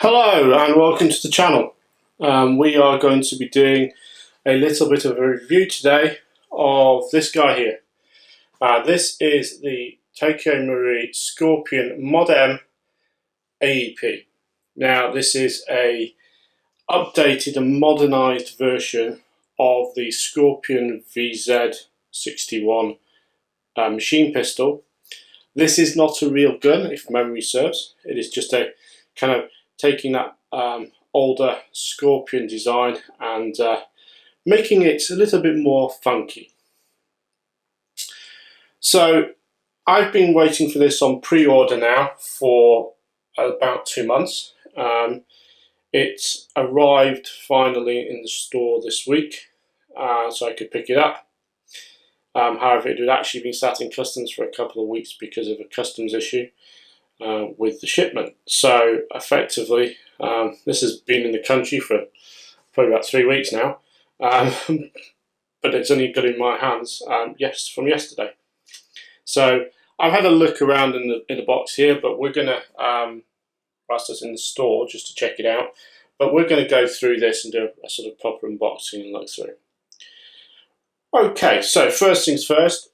Hello and welcome to the channel. We are going to be doing a little bit of a review today of this guy here. This is the Tokyo Marui Scorpion mod.M AEP. Now this is a updated and modernized version of the Scorpion VZ61 machine pistol. This is not a real gun, if memory serves. It is just a kind of taking that older Scorpion design and making it a little bit more funky. So I've been waiting for this on pre-order now for about 2 months. It arrived finally in the store this week, so I could pick it up. However, it had actually been sat in customs for a couple of weeks because of a customs issue with the shipment. So effectively, this has been in the country for probably about 3 weeks now, but it's only got in my hands from yesterday. So I've had a look around in the box here, but we're going to, whilst it's in the store, just to check it out, but we're going to go through this and do a sort of proper unboxing and look through. Okay, so first things first,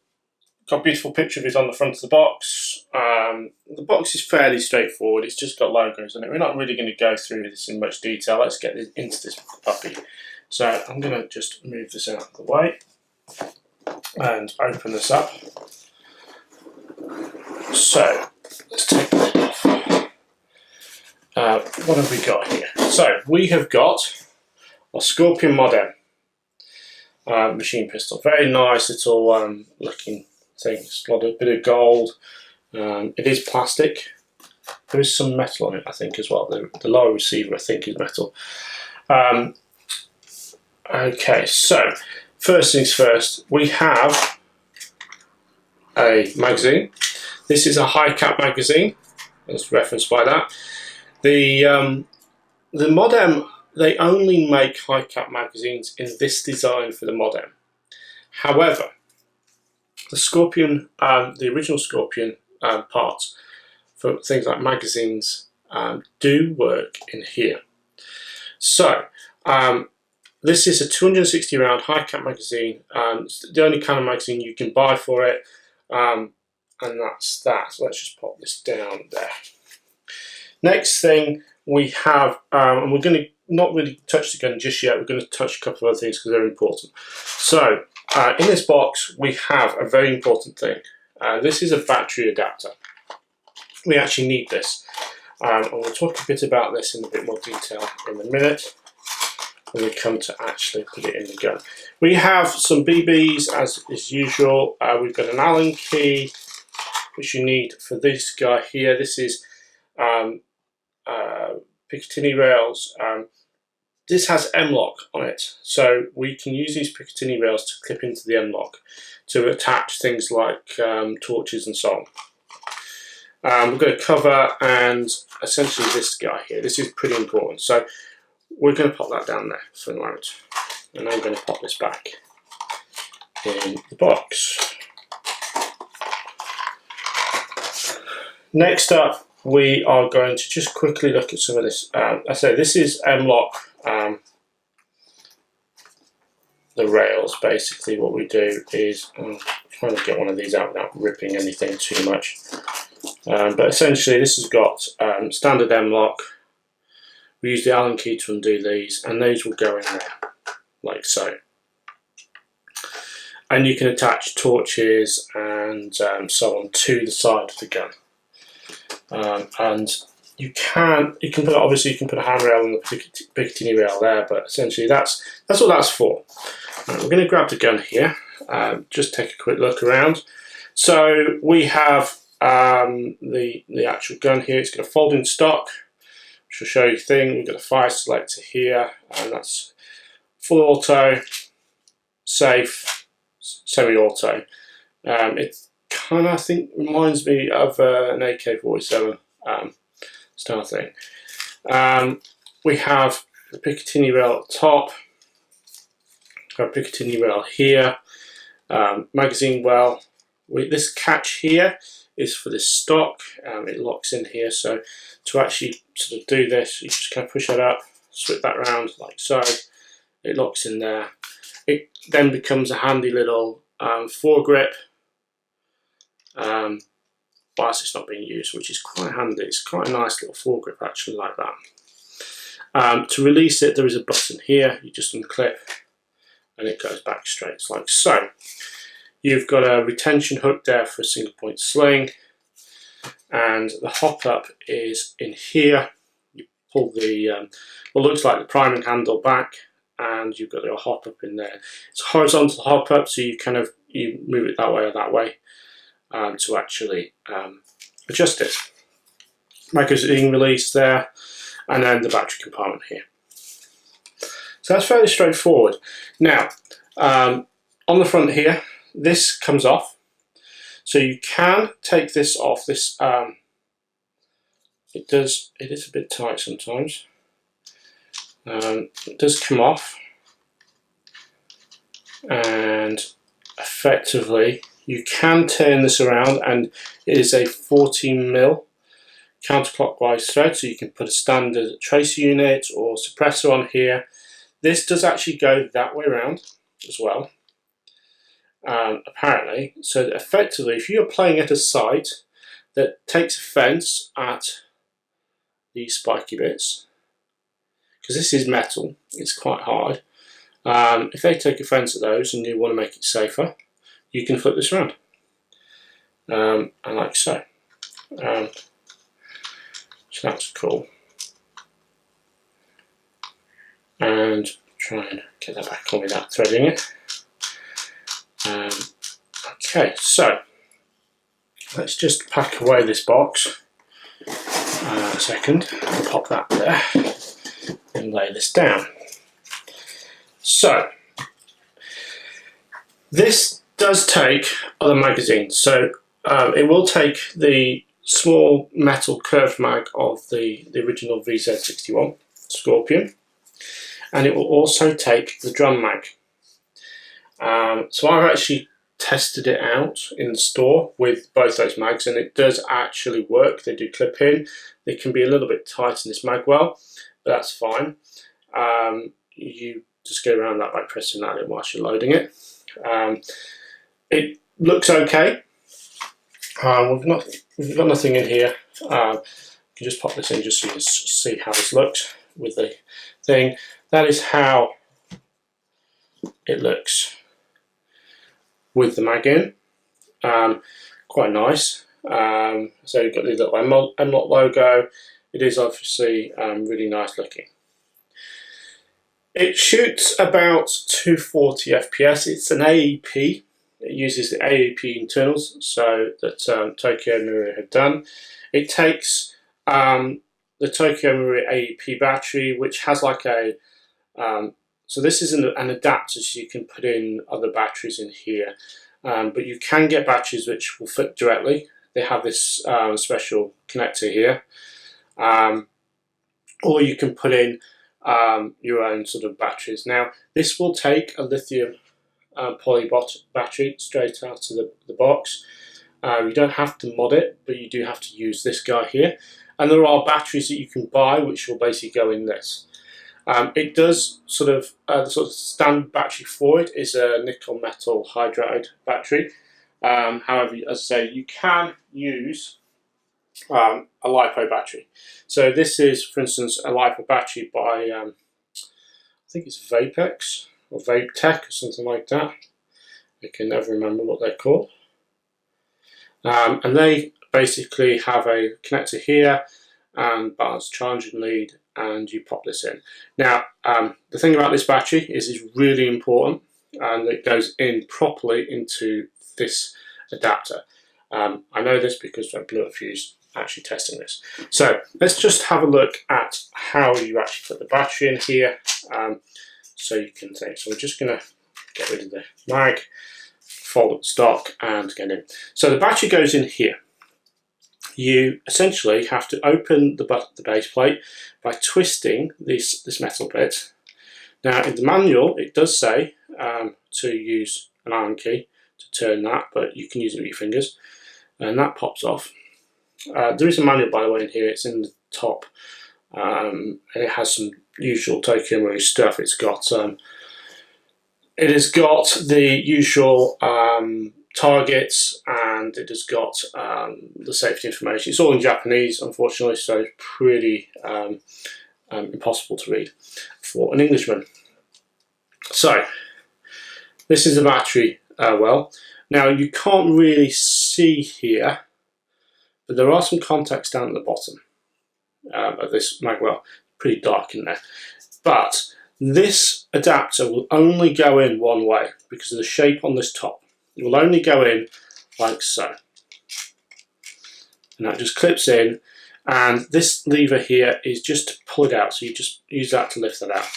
got a beautiful picture of it on the front of the box. The box is fairly straightforward, it's just got logos on it. We're not really going to go through this in much detail. Let's get into this puppy. So I'm going to just move this out of the way and open this up. So let's take the lid off. What have we got here? So we have got a Scorpion mod.M machine pistol. Very nice little looking thing. It's got a bit of gold. It is plastic. There is some metal on it, I think, as well. The lower receiver, I think, is metal. Okay, so first things first, we have a magazine. This is a high cap magazine, as referenced by that. The mod.M, they only make high cap magazines in this design for the mod.M. However, the Scorpion, the original Scorpion parts for things like magazines do work in here. So this is a 260 round high cap magazine. It's the only kind of magazine you can buy for it, and that's that. So let's just pop this down there. Next thing we have, and we're going to not really touch the gun just yet, we're going to touch a couple of other things because they're important. So in this box we have a very important thing. This is a battery adapter. We actually need this, and we'll talk a bit about this in a bit more detail in a minute when we come to actually put it in the gun. We have some BBs as is usual. We've got an Allen key which you need for this guy here. This is Picatinny Rails. This has M-lock on it, so we can use these Picatinny Rails to clip into the M-lock to attach things like torches and so on. We've got a cover and essentially this guy here. This is pretty important, so we're going to pop that down there for the moment, and I'm going to pop this back in the box. Next up, we are going to just quickly look at some of this. I say this is M-lock, the rails. Basically what we do is, I'm trying to get one of these out without ripping anything too much, but essentially this has got standard M-lock. We use the Allen key to undo these, and these will go in there like so. And you can attach torches and so on to the side of the gun. And you can put, obviously you can put a handrail on the Picatinny Rail there, but essentially that's what that's for. We're going to grab the gun here, just take a quick look around. So we have the actual gun here. It's got a folding stock, which will show you thing. We've got a fire selector here, and that's full auto, safe, semi-auto. It kind of, I think, reminds me of an AK-47 style thing. We have the Picatinny Rail at the top, our Picatinny Rail here, magazine well. This catch here is for this stock. It locks in here, so to actually sort of do this, you just kind of push that up, swip that around like so. It locks in there. It then becomes a handy little foregrip whilst it's not being used, which is quite handy. It's quite a nice little foregrip actually, like that. To release it, there is a button here. You just unclip and it goes back straight, it's like so. You've got a retention hook there for a single point sling, and the hop up is in here. You pull the what looks like the priming handle back, and you've got your hop up in there. It's a horizontal hop up, so you kind of move it that way or that way to actually adjust it. Magazine release there, and then the battery compartment here. So that's fairly straightforward. Now on the front here, this comes off, so you can take this off. This it is a bit tight sometimes. It does come off, and effectively you can turn this around, and it is a 14mm counterclockwise thread, so you can put a standard tracer unit or suppressor on here. This does actually go that way around as well. Apparently, so that effectively if you're playing at a site that takes offence at these spiky bits, because this is metal, it's quite hard, if they take offence at those and you want to make it safer, you can flip this around, and like so. So that's cool, and try and get that back on without threading it. Okay, so let's just pack away this box a second, and pop that there and lay this down. So this does take other magazines, so it will take the small metal curved mag of the original VZ61 Scorpion, and it will also take the drum mag. So I've actually tested it out in the store with both those mags, and it does actually work. They do clip in. They can be a little bit tight in this mag well, but that's fine. You just go around that by pressing that in whilst you're loading it. It looks okay. We've got nothing in here. You can just pop this in just so you can see how this looks with the thing. That is how it looks with the mag in. Quite nice. So you've got the little M logo. It is obviously really nice looking. It shoots about 240 FPS. It's an AEP. It uses the AEP internals, so that Tokyo Marui have done. It takes the Tokyo Marui AEP battery, which has like a so this is an adapter, so you can put in other batteries in here, but you can get batteries which will fit directly. They have this special connector here, or you can put in your own sort of batteries. Now this will take a lithium polybot battery straight out of the box. You don't have to mod it, but you do have to use this guy here, and there are batteries that you can buy which will basically go in this. It does sort of the sort of standard battery for it is a nickel metal hydride battery. However, as I say, you can use a LiPo battery. So this is, for instance, a LiPo battery by I think it's Vortex or Vortex or something like that. I can never remember what they're called. And they basically have a connector here and balanced charging lead, and you pop this in. Now the thing about this battery is it's really important, and it goes in properly into this adapter. I know this because I blew a fuse actually testing this. So let's just have a look at how you actually put the battery in here, so you can think. So we're just going to get rid of the mag, fold up the stock, and get in. So the battery goes in here. You essentially have to open the base plate by twisting this metal bit. Now in the manual it does say to use an Allen key to turn that, but you can use it with your fingers. and that pops off. There is a manual, by the way, in here. It's in the top, and it has some usual Tokyo Marui stuff. It has got the usual targets, and it has got the safety information. It's all in Japanese, unfortunately, so pretty impossible to read for an Englishman. So this is the battery well. Now you can't really see here, but there are some contacts down at the bottom of this mag well. Pretty dark in there, but this adapter will only go in one way because of the shape on this top. It will only go in like so, and that just clips in, and this lever here is just to pull it out, so you just use that to lift that out.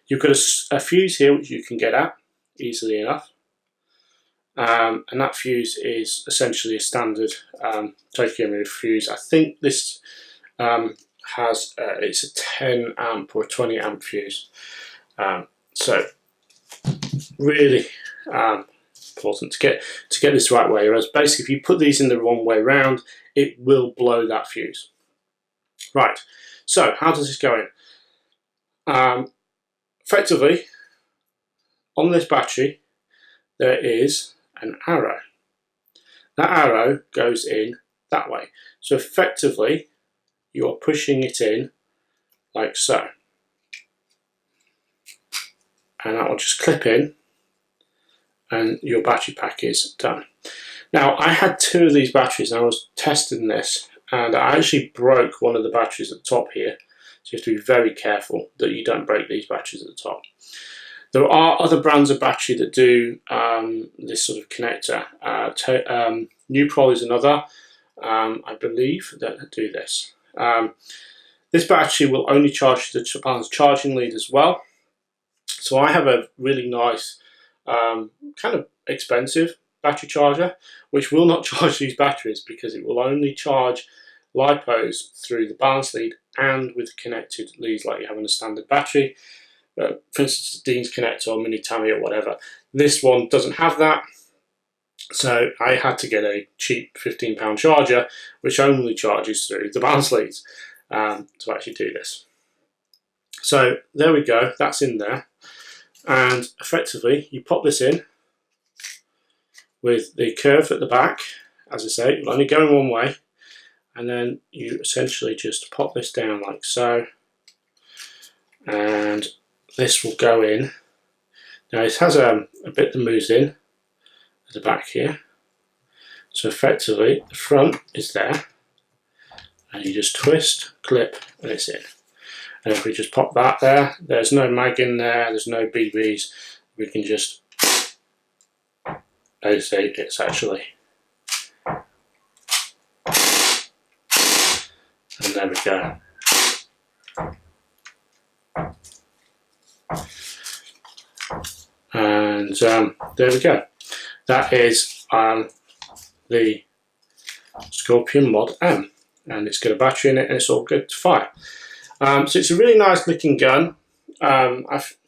You've got a fuse here which you can get at easily enough, and that fuse is essentially a standard Tokyo Marui fuse. I think this has it's a 10 amp or a 20 amp fuse, so really important to get this the right way, whereas basically if you put these in the wrong way round, it will blow that fuse. Right, so how does this go in? Effectively, on this battery there is an arrow. That arrow goes in that way, so effectively you are pushing it in like so, and that will just clip in and your battery pack is done. Now I had two of these batteries and I was testing this, and I actually broke one of the batteries at the top here, so you have to be very careful that you don't break these batteries at the top. There are other brands of battery that do this sort of connector. Nuprol is another, I believe, that do this. This battery will only charge the Japan's charging lead as well. So I have a really nice, kind of expensive battery charger, which will not charge these batteries because it will only charge LiPos through the balance lead and with connected leads like you have on a standard battery. For instance, Dean's connector or Mini Tami or whatever. This one doesn't have that, so I had to get a cheap £15 charger which only charges through the balance leads to actually do this. So there we go, that's in there, and effectively you pop this in with the curve at the back. As I say, it'll only go in one way, and then you essentially just pop this down like so, and this will go in. Now it has a bit that moves in at the back here, so effectively the front is there, and you just twist, clip, and it's in. And if we just pop that there, there's no mag in there, there's no BBs, we can just, as I say, it's actually, and there we go. And there we go. That is the Scorpion mod.M, and it's got a battery in it and it's all good to fire. So it's a really nice looking gun. I've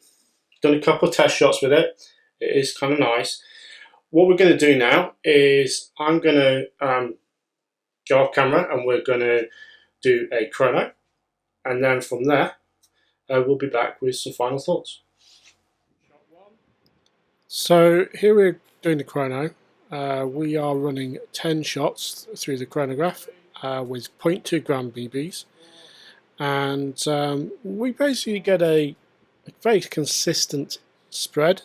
done a couple of test shots with it. It is kind of nice. What we're going to do now is I'm going to go off camera and we're going to do a chrono, and then from there we'll be back with some final thoughts. So here we're doing the chrono. We are running 10 shots through the chronograph with 0.2 gram BBs, and we basically get a very consistent spread.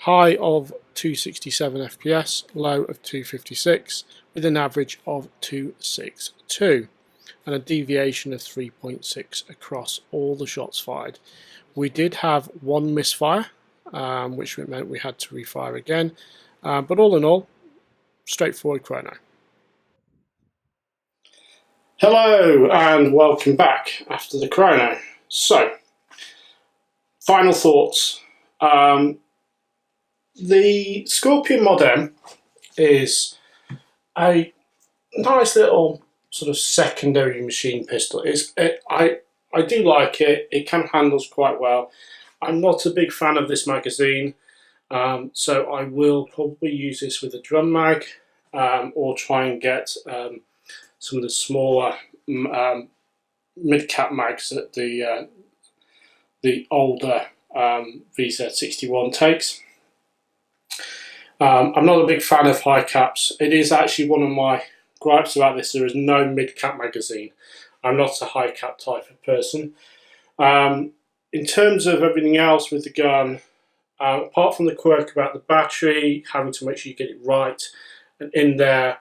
High of 267 FPS, low of 256, with an average of 262, and a deviation of 3.6 across all the shots fired. We did have one misfire, which meant we had to refire again, but all in all, straightforward chrono. Hello and welcome back after the chrono. So, final thoughts. The Scorpion mod.M is a nice little sort of secondary machine pistol. I do like it. It can handles quite well. I'm not a big fan of this magazine, so I will probably use this with a drum mag. or try and get some of the smaller mid-cap mags that the older VZ61 takes. I'm not a big fan of high caps. It is actually one of my gripes about this. There is no mid-cap magazine. I'm not a high cap type of person. In terms of everything else with the gun, apart from the quirk about the battery, having to make sure you get it right and in there,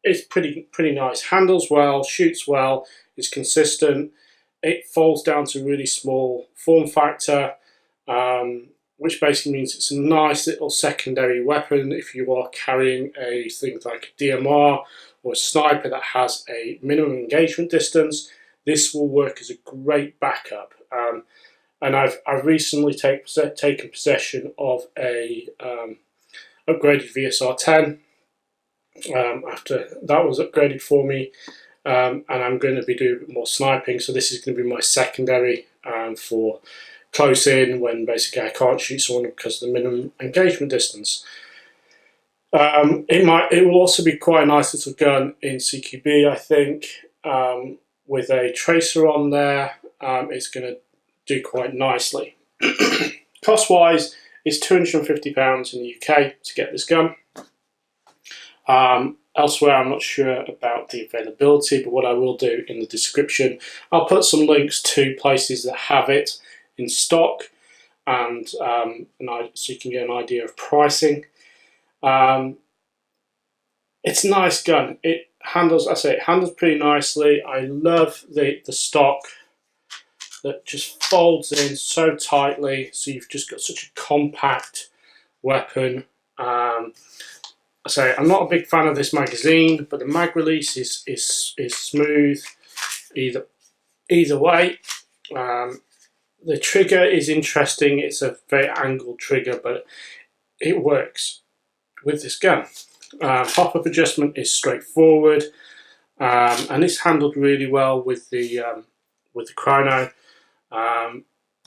it's pretty nice. Handles well, shoots well, it's consistent. It folds down to really small form factor, which basically means it's a nice little secondary weapon if you are carrying a thing like a DMR or a sniper that has a minimum engagement distance. This will work as a great backup. And I've recently taken possession of a upgraded VSR-10 after that was upgraded for me, and I'm going to be doing more sniping, so this is going to be my secondary for close in when basically I can't shoot someone because of the minimum engagement distance. It will also be quite a nice little gun in CQB, I think, with a tracer on there. It's going to do quite nicely. Cost wise, it's £250 in the UK to get this gun. Elsewhere, I'm not sure about the availability, but what I will do in the description, I'll put some links to places that have it in stock, and so you can get an idea of pricing. It's a nice gun. It handles pretty nicely. I love the stock that just folds in so tightly, so you've just got such a compact weapon. I'm not a big fan of this magazine, but the mag release is smooth either way. The trigger is interesting. It's a very angled trigger, but it works with this gun. Pop-up adjustment is straightforward, and it's handled really well with the chrono.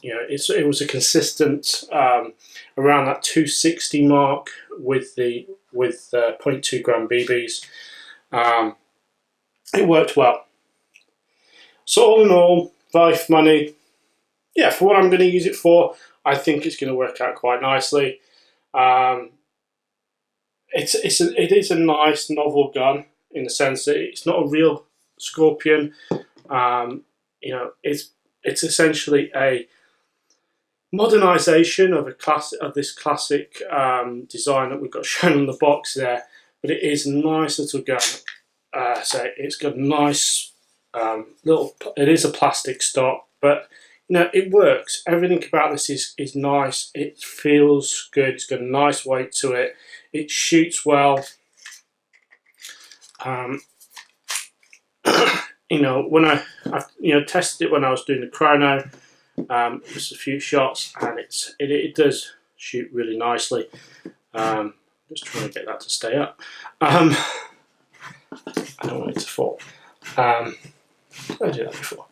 It was a consistent around that 260 mark with 0.2 gram BBs. It worked well. So all in all, value for money. Yeah, for what I'm going to use it for, I think it's going to work out quite nicely. It is a nice novel gun in the sense that it's not a real Scorpion. It's essentially a modernization of this classic design that we've got shown on the box there, but it is a nice little gun. So it's got a nice it is a plastic stock, but it works. Everything about this is nice. It feels good. It's got a nice weight to it. It shoots well. When I tested it when I was doing the chrono, just a few shots, and it does shoot really nicely. Just trying to get that to stay up. I don't want it to fall. I did that before.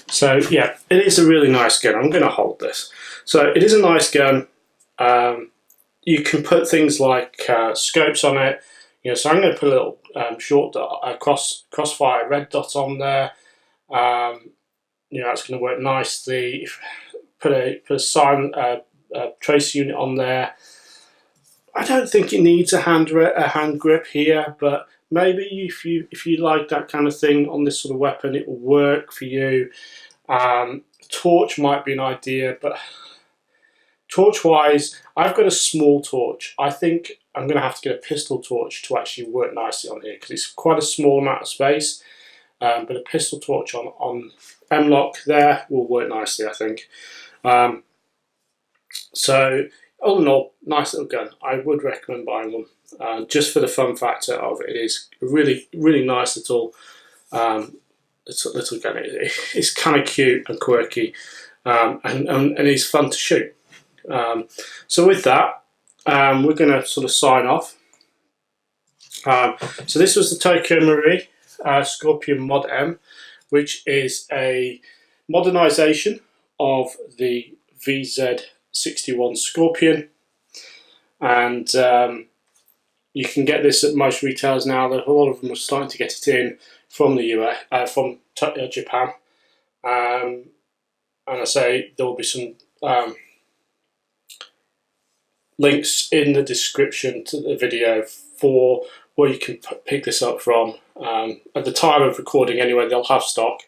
So yeah, it is a really nice gun. I'm going to hold this. So it is a nice gun. You can put things like scopes on it. So I'm going to put a little short dot, crossfire red dot on there. That's going to work nicely. Put a tracer unit on there. I don't think it needs a hand grip here, but maybe if you like that kind of thing on this sort of weapon, it will work for you. Torch might be an idea, but torch-wise, I've got a small torch. I think I'm going to have to get a pistol torch to actually work nicely on here because it's quite a small amount of space. But a pistol torch on M-lock there will work nicely, I think. So all in all, nice little gun. I would recommend buying one just for the fun factor of it. It is a really, really nice little gun. It's kind of cute and quirky, and it's fun to shoot. So with that, we're going to sort of sign off. So this was the Tokyo Marui Scorpion mod.M, which is a modernization of the VZ61 Scorpion. and you can get this at most retailers now. A lot of them are starting to get it in from the US, from Japan. And I say there will be some links in the description to the video for where you can pick this up from. At the time of recording anyway, they'll have stock,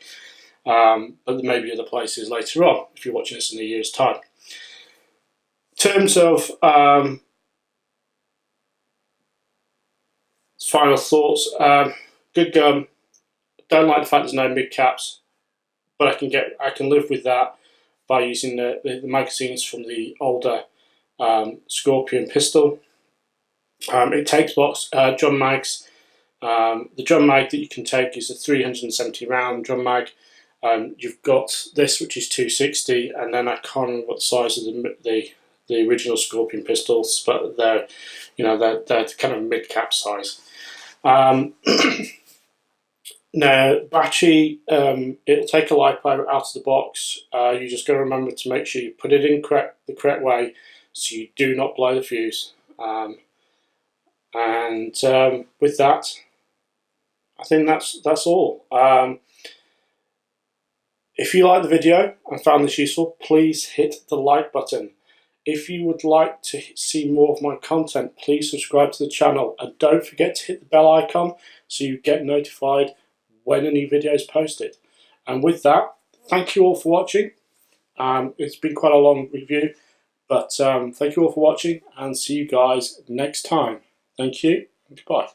but there may be other places later on if you're watching this in a year's time. In terms of final thoughts, good gun. Don't like the fact there's no mid caps, but I can live with that by using the magazines from the older Scorpion pistol. It takes drum mags. The drum mag that you can take is a 370 round drum mag. You've got this, which is 260, and then I can't remember what the size of the original Scorpion pistols, but they're kind of mid cap size. Now, battery, it'll take a LiPo out of the box. You just got to remember to make sure you put it in the correct way so you do not blow the fuse. With that, I think that's all. If you like the video and found this useful, please hit the like button. If you would like to see more of my content, please subscribe to the channel, and don't forget to hit the bell icon so you get notified when a new video is posted. And with that, thank you all for watching. It's been quite a long review, but thank you all for watching, and see you guys next time. Thank you, and goodbye.